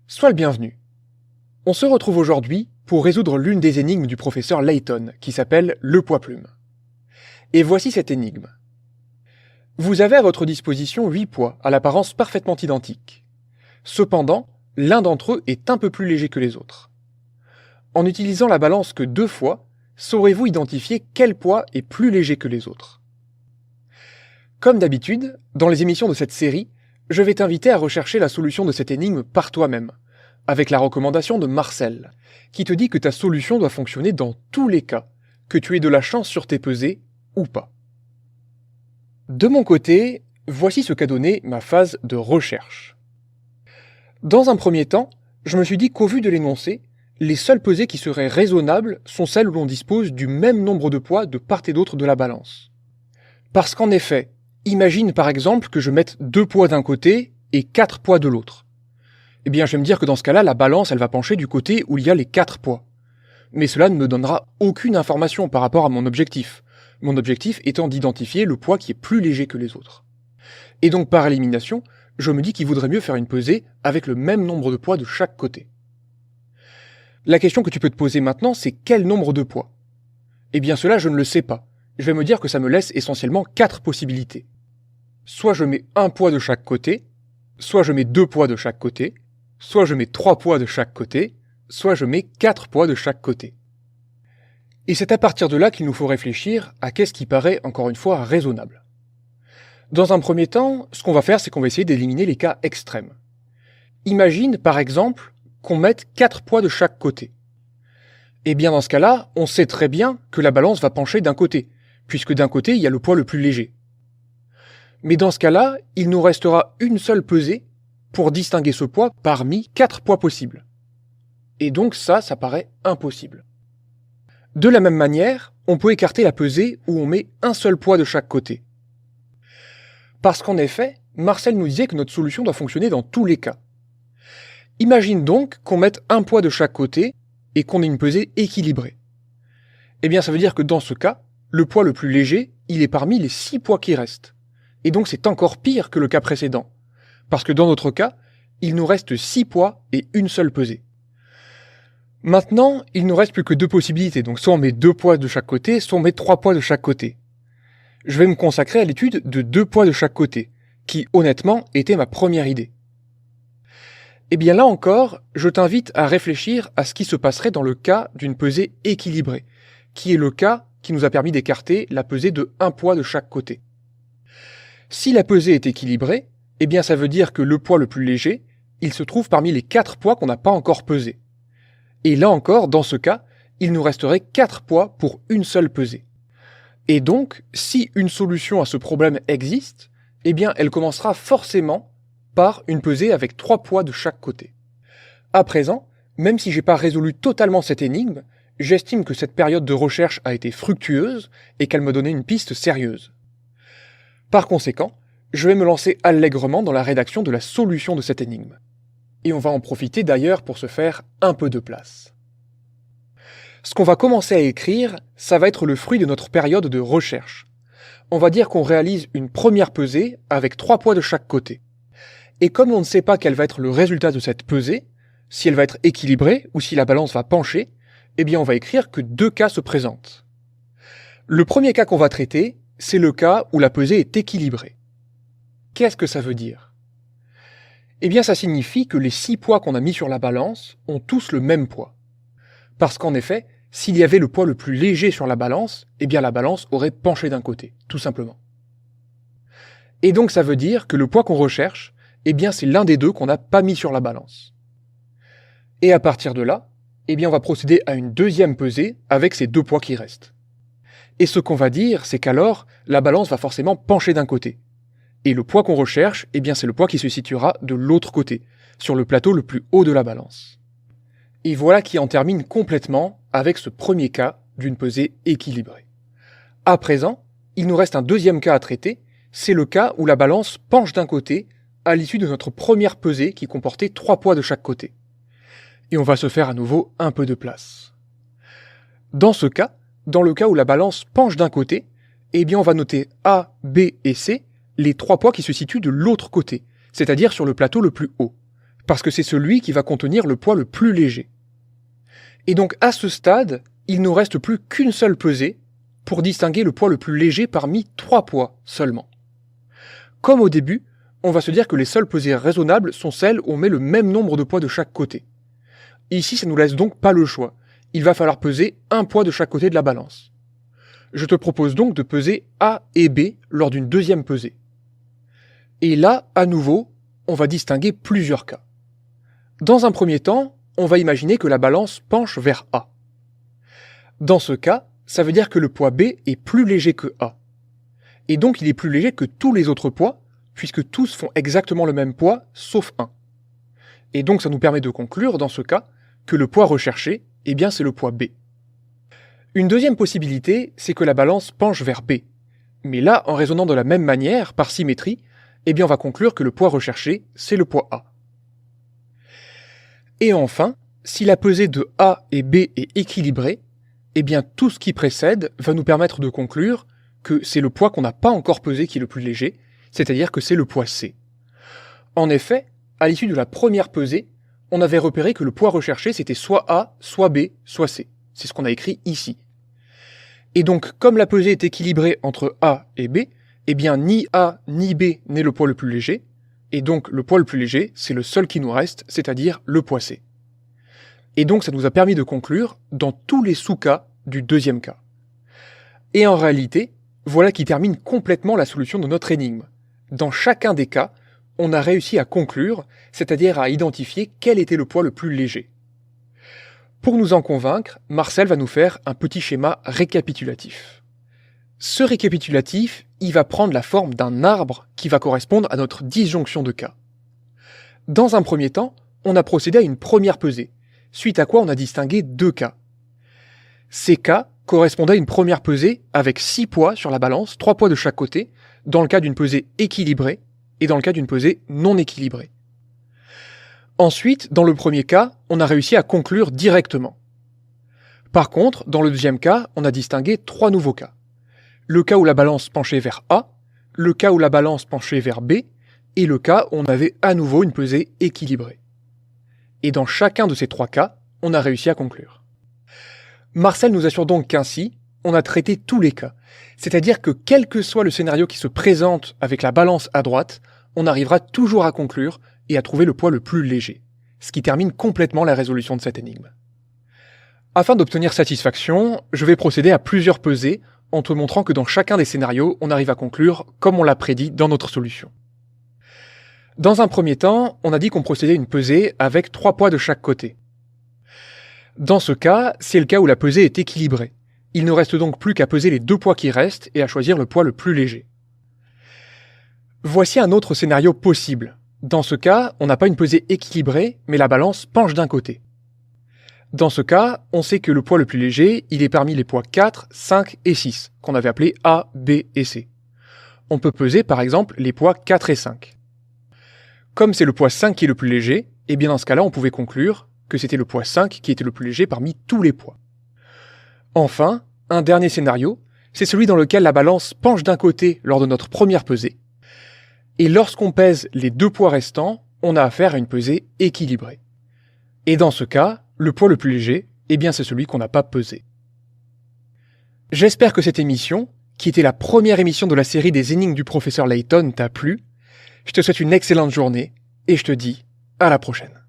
Sois le bienvenu. On se retrouve aujourd'hui pour résoudre l'une des énigmes du professeur Layton, qui s'appelle le poids-plume. Et voici cette énigme. Vous avez à votre disposition 8 poids à l'apparence parfaitement identiques. Cependant, l'un d'entre eux est un peu plus léger que les autres. En n'utilisant la balance que 2 fois, saurez-vous identifier quel poids est plus léger que les autres? Comme d'habitude, dans les émissions de cette série, je vais t'inviter à rechercher la solution de cette énigme par toi-même, avec la recommandation de Marcel, qui te dit que ta solution doit fonctionner dans tous les cas, que tu aies de la chance sur tes pesées ou pas. De mon côté, voici ce qu'a donné ma phase de recherche. Dans un premier temps, je me suis dit qu'au vu de l'énoncé, les seules pesées qui seraient raisonnables sont celles où l'on dispose du même nombre de poids de part et d'autre de la balance. Parce qu'en effet, imagine par exemple que je mette 2 poids d'un côté et 4 poids de l'autre. Eh bien, je vais me dire que dans ce cas-là, la balance, elle va pencher du côté où il y a les 4 poids. Mais cela ne me donnera aucune information par rapport à mon objectif. Mon objectif étant d'identifier le poids qui est plus léger que les autres. Et donc, par élimination, je me dis qu'il vaudrait mieux faire une pesée avec le même nombre de poids de chaque côté. La question que tu peux te poser maintenant, c'est quel nombre de poids? Eh bien, cela, je ne le sais pas. Je vais me dire que ça me laisse essentiellement 4 possibilités. Soit je mets 1 poids de chaque côté, soit je mets 2 poids de chaque côté, soit je mets 3 poids de chaque côté, soit je mets 4 poids de chaque côté. Et c'est à partir de là qu'il nous faut réfléchir à qu'est-ce qui paraît, encore une fois, raisonnable. Dans un premier temps, ce qu'on va faire, c'est qu'on va essayer d'éliminer les cas extrêmes. Imagine, par exemple, qu'on mette 4 poids de chaque côté. Eh bien, dans ce cas-là, on sait très bien que la balance va pencher d'un côté, puisque d'un côté, il y a le poids le plus léger. Mais dans ce cas-là, il nous restera une seule pesée pour distinguer ce poids parmi 4 poids possibles. Et donc ça paraît impossible. De la même manière, on peut écarter la pesée où on met un seul poids de chaque côté. Parce qu'en effet, Marcel nous disait que notre solution doit fonctionner dans tous les cas. Imagine donc qu'on mette un poids de chaque côté et qu'on ait une pesée équilibrée. Eh bien ça veut dire que dans ce cas, le poids le plus léger, il est parmi les 6 poids qui restent. Et donc c'est encore pire que le cas précédent. Parce que dans notre cas, il nous reste 6 poids et une seule pesée. Maintenant, il nous reste plus que 2 possibilités, donc soit on met 2 poids de chaque côté, soit on met 3 poids de chaque côté. Je vais me consacrer à l'étude de 2 poids de chaque côté, qui honnêtement était ma première idée. Et bien là encore, je t'invite à réfléchir à ce qui se passerait dans le cas d'une pesée équilibrée, qui est le cas qui nous a permis d'écarter la pesée de 1 poids de chaque côté. Si la pesée est équilibrée, eh bien ça veut dire que le poids le plus léger, il se trouve parmi les 4 poids qu'on n'a pas encore pesés. Et là encore, dans ce cas, il nous resterait 4 poids pour une seule pesée. Et donc, si une solution à ce problème existe, eh bien elle commencera forcément par une pesée avec 3 poids de chaque côté. À présent, même si j'ai pas résolu totalement cette énigme, j'estime que cette période de recherche a été fructueuse et qu'elle me donnait une piste sérieuse. Par conséquent, je vais me lancer allègrement dans la rédaction de la solution de cette énigme. Et on va en profiter d'ailleurs pour se faire un peu de place. Ce qu'on va commencer à écrire, ça va être le fruit de notre période de recherche. On va dire qu'on réalise une première pesée avec 3 poids de chaque côté. Et comme on ne sait pas quel va être le résultat de cette pesée, si elle va être équilibrée ou si la balance va pencher, eh bien on va écrire que 2 cas se présentent. Le premier cas qu'on va traiter, c'est le cas où la pesée est équilibrée. Qu'est-ce que ça veut dire? Eh bien ça signifie que les 6 poids qu'on a mis sur la balance ont tous le même poids. Parce qu'en effet, s'il y avait le poids le plus léger sur la balance, eh bien la balance aurait penché d'un côté, tout simplement. Et donc ça veut dire que le poids qu'on recherche, eh bien c'est l'un des deux qu'on n'a pas mis sur la balance. Et à partir de là, eh bien on va procéder à une deuxième pesée avec ces 2 poids qui restent. Et ce qu'on va dire, c'est qu'alors, la balance va forcément pencher d'un côté. Et le poids qu'on recherche, eh bien c'est le poids qui se situera de l'autre côté, sur le plateau le plus haut de la balance. Et voilà qui en termine complètement avec ce premier cas d'une pesée équilibrée. À présent, il nous reste un deuxième cas à traiter, c'est le cas où la balance penche d'un côté à l'issue de notre première pesée qui comportait 3 poids de chaque côté. Et on va se faire à nouveau un peu de place. Dans ce cas, dans le cas où la balance penche d'un côté, eh bien on va noter A, B et C les 3 poids qui se situent de l'autre côté, c'est-à-dire sur le plateau le plus haut, parce que c'est celui qui va contenir le poids le plus léger. Et donc à ce stade, il ne nous reste plus qu'une seule pesée pour distinguer le poids le plus léger parmi 3 poids seulement. Comme au début, on va se dire que les seules pesées raisonnables sont celles où on met le même nombre de poids de chaque côté. Ici, ça nous laisse donc pas le choix. Il va falloir peser un poids de chaque côté de la balance. Je te propose donc de peser A et B lors d'une deuxième pesée. Et là, à nouveau, on va distinguer plusieurs cas. Dans un premier temps, on va imaginer que la balance penche vers A. Dans ce cas, ça veut dire que le poids B est plus léger que A. Et donc il est plus léger que tous les autres poids, puisque tous font exactement le même poids, sauf un. Et donc ça nous permet de conclure, dans ce cas, que le poids recherché, eh bien c'est le poids B. Une deuxième possibilité, c'est que la balance penche vers B. Mais là, en raisonnant de la même manière, par symétrie, eh bien on va conclure que le poids recherché, c'est le poids A. Et enfin, si la pesée de A et B est équilibrée, eh bien tout ce qui précède va nous permettre de conclure que c'est le poids qu'on n'a pas encore pesé qui est le plus léger, c'est-à-dire que c'est le poids C. En effet, à l'issue de la première pesée, on avait repéré que le poids recherché c'était soit A, soit B, soit C. C'est ce qu'on a écrit ici. Et donc, comme la pesée est équilibrée entre A et B, eh bien ni A ni B n'est le poids le plus léger, et donc le poids le plus léger, c'est le seul qui nous reste, c'est-à-dire le poids C. Et donc ça nous a permis de conclure dans tous les sous-cas du deuxième cas. Et en réalité, voilà qui termine complètement la solution de notre énigme. Dans chacun des cas, on a réussi à conclure, c'est-à-dire à identifier quel était le poids le plus léger. Pour nous en convaincre, Marcel va nous faire un petit schéma récapitulatif. Ce récapitulatif, il va prendre la forme d'un arbre qui va correspondre à notre disjonction de cas. Dans un premier temps, on a procédé à une première pesée, suite à quoi on a distingué 2 cas. Ces cas correspondaient à une première pesée avec 6 poids sur la balance, 3 poids de chaque côté, dans le cas d'une pesée équilibrée et dans le cas d'une pesée non équilibrée. Ensuite, dans le premier cas, on a réussi à conclure directement. Par contre, dans le deuxième cas, on a distingué 3 nouveaux cas. Le cas où la balance penchait vers A, le cas où la balance penchait vers B, et le cas où on avait à nouveau une pesée équilibrée. Et dans chacun de ces 3 cas, on a réussi à conclure. Marcel nous assure donc qu'ainsi, on a traité tous les cas. C'est-à-dire que quel que soit le scénario qui se présente avec la balance à droite, on arrivera toujours à conclure et à trouver le poids le plus léger. Ce qui termine complètement la résolution de cette énigme. Afin d'obtenir satisfaction, je vais procéder à plusieurs pesées en te montrant que dans chacun des scénarios, on arrive à conclure comme on l'a prédit dans notre solution. Dans un premier temps, on a dit qu'on procédait à une pesée avec 3 poids de chaque côté. Dans ce cas, c'est le cas où la pesée est équilibrée. Il ne reste donc plus qu'à peser les 2 poids qui restent et à choisir le poids le plus léger. Voici un autre scénario possible. Dans ce cas, on n'a pas une pesée équilibrée, mais la balance penche d'un côté. Dans ce cas, on sait que le poids le plus léger, il est parmi les poids 4, 5 et 6, qu'on avait appelés A, B et C. On peut peser par exemple les poids 4 et 5. Comme c'est le poids 5 qui est le plus léger, et bien dans ce cas-là, on pouvait conclure que c'était le poids 5 qui était le plus léger parmi tous les poids. Enfin, un dernier scénario, c'est celui dans lequel la balance penche d'un côté lors de notre première pesée, et lorsqu'on pèse les 2 poids restants, on a affaire à une pesée équilibrée. Et dans ce cas, le poids le plus léger, eh bien c'est celui qu'on n'a pas pesé. J'espère que cette émission, qui était la première émission de la série des énigmes du professeur Layton, t'a plu. Je te souhaite une excellente journée, et je te dis à la prochaine.